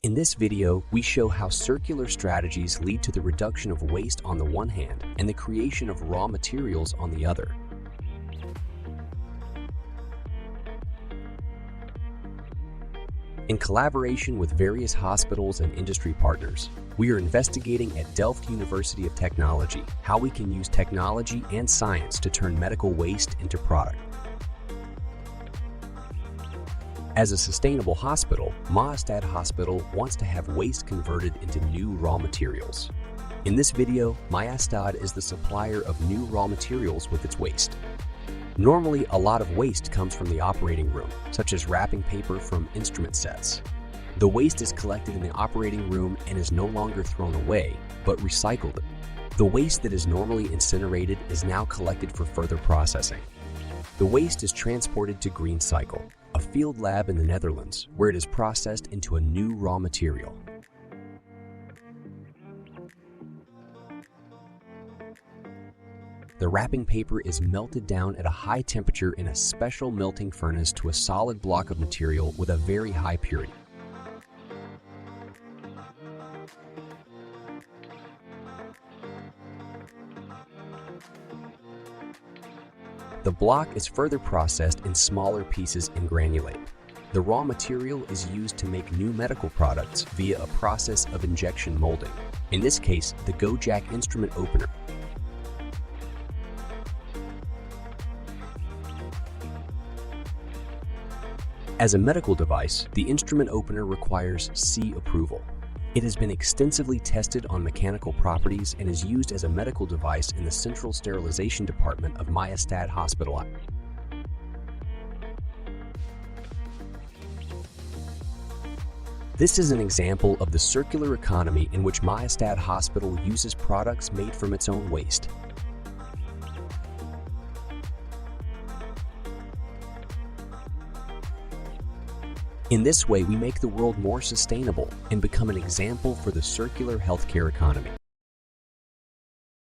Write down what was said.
In this video, we show how circular strategies lead to the reduction of waste on the one hand and the creation of raw materials on the other. In collaboration with various hospitals and industry partners, we are investigating at Delft University of Technology how we can use technology and science to turn medical waste into product. As a sustainable hospital, Majestad Hospital wants to have waste converted into new raw materials. In this video, Majestad is the supplier of new raw materials with its waste. Normally, a lot of waste comes from the operating room, such as wrapping paper from instrument sets. The waste is collected in the operating room and is no longer thrown away, but recycled. The waste that is normally incinerated is now collected for further processing. The waste is transported to Green Cycle, a field lab in the Netherlands, where it is processed into a new raw material. The wrapping paper is melted down at a high temperature in a special melting furnace to a solid block of material with a very high purity. The block is further processed in smaller pieces and granulate. The raw material is used to make new medical products via a process of injection molding, in this case, the GoJack instrument opener. As a medical device, the instrument opener requires CE approval. It has been extensively tested on mechanical properties and is used as a medical device in the Central Sterilization Department of Majestad Hospital. This is an example of the circular economy in which Majestad Hospital uses products made from its own waste. In this way, we make the world more sustainable and become an example for the circular healthcare economy.